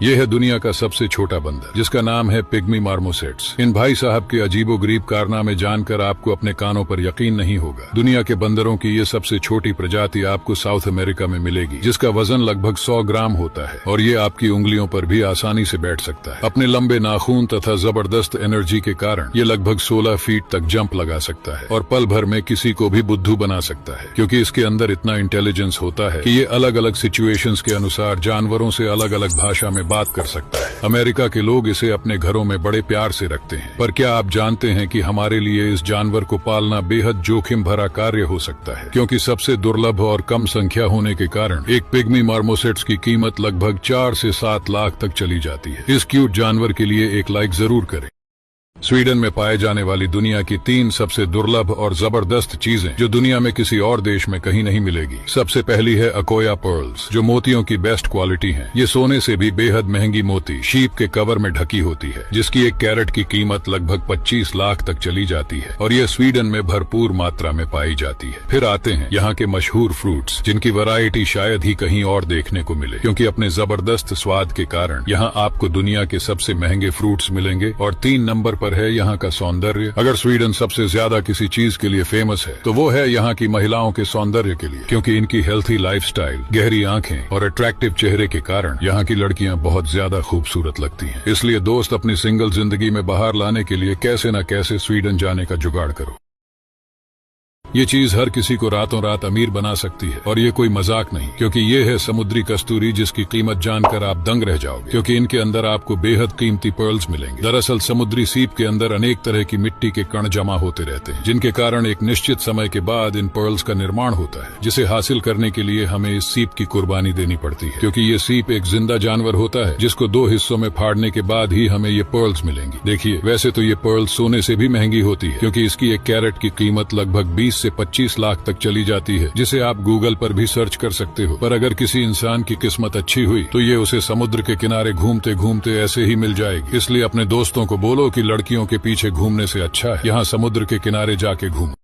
ये है दुनिया का सबसे छोटा बंदर, जिसका नाम है पिग्मी मार्मोसेट्स। इन भाई साहब के अजीबोगरीब कारनामे जानकर आपको अपने कानों पर यकीन नहीं होगा। दुनिया के बंदरों की ये सबसे छोटी प्रजाति आपको साउथ अमेरिका में मिलेगी, जिसका वजन लगभग 100 ग्राम होता है और ये आपकी उंगलियों पर भी आसानी से बैठ सकता है। अपने लंबे नाखून तथा जबरदस्त एनर्जी के कारण ये लगभग 16 फीट तक जंप लगा सकता है और पल भर में किसी को भी बुद्धू बना सकता है, क्योंकि इसके अंदर इतना इंटेलिजेंस होता है कि ये अलग अलग सिचुएशंस के अनुसार जानवरों से अलग अलग भाषा में बात कर सकता है। अमेरिका के लोग इसे अपने घरों में बड़े प्यार से रखते हैं, पर क्या आप जानते हैं कि हमारे लिए इस जानवर को पालना बेहद जोखिम भरा कार्य हो सकता है, क्योंकि सबसे दुर्लभ और कम संख्या होने के कारण एक पिग्मी मार्मोसेट्स की कीमत लगभग 4 से 7 लाख तक चली जाती है। इस क्यूट जानवर के लिए एक लाइक जरूर करें। स्वीडन में पाए जाने वाली दुनिया की 3 सबसे दुर्लभ और जबरदस्त चीजें जो दुनिया में किसी और देश में कहीं नहीं मिलेगी। सबसे पहली है अकोया पर्ल्स, जो मोतियों की बेस्ट क्वालिटी हैं। ये सोने से भी बेहद महंगी मोती शीप के कवर में ढकी होती है, जिसकी 1 कैरेट की कीमत लगभग 25 लाख तक चली जाती है और ये स्वीडन में भरपूर मात्रा में पाई जाती है। फिर आते हैं यहाँ के मशहूर फ्रूट्स, जिनकी वैरायटी शायद ही कहीं और देखने को मिले, क्योंकि अपने जबरदस्त स्वाद के कारण यहाँ आपको दुनिया के सबसे महंगे फ्रूट्स मिलेंगे। और 3 नंबर पर है यहाँ का सौंदर्य। अगर स्वीडन सबसे ज्यादा किसी चीज के लिए फेमस है तो वो है यहाँ की महिलाओं के सौंदर्य के लिए, क्योंकि इनकी हेल्थी लाइफस्टाइल, गहरी आंखें और अट्रैक्टिव चेहरे के कारण यहाँ की लड़कियां बहुत ज्यादा खूबसूरत लगती हैं। इसलिए दोस्त, अपनी सिंगल जिंदगी में बाहर लाने के लिए कैसे न कैसे स्वीडन जाने का जुगाड़ करो। ये चीज हर किसी को रातों रात अमीर बना सकती है और ये कोई मजाक नहीं, क्योंकि ये है समुद्री कस्तूरी, जिसकी कीमत जानकर आप दंग रह जाओगे, क्योंकि इनके अंदर आपको बेहद कीमती पर्ल्स मिलेंगे। दरअसल समुद्री सीप के अंदर अनेक तरह की मिट्टी के कण जमा होते रहते हैं, जिनके कारण एक निश्चित समय के बाद इन पर्ल्स का निर्माण होता है, जिसे हासिल करने के लिए हमें इस सीप की कुर्बानी देनी पड़ती है, क्योंकि ये सीप एक जिंदा जानवर होता है, जिसको 2 हिस्सों में फाड़ने के बाद ही हमें ये पर्ल्स मिलेंगी। देखिए, वैसे तो ये पर्ल्स सोने से भी महंगी होती है, क्योंकि इसकी 1 कैरेट की कीमत लगभग 20 से 25 लाख तक चली जाती है, जिसे आप गूगल पर भी सर्च कर सकते हो। पर अगर किसी इंसान की किस्मत अच्छी हुई तो ये उसे समुद्र के किनारे घूमते घूमते ऐसे ही मिल जाएगी। इसलिए अपने दोस्तों को बोलो कि लड़कियों के पीछे घूमने से अच्छा है यहाँ समुद्र के किनारे जाके घूमो।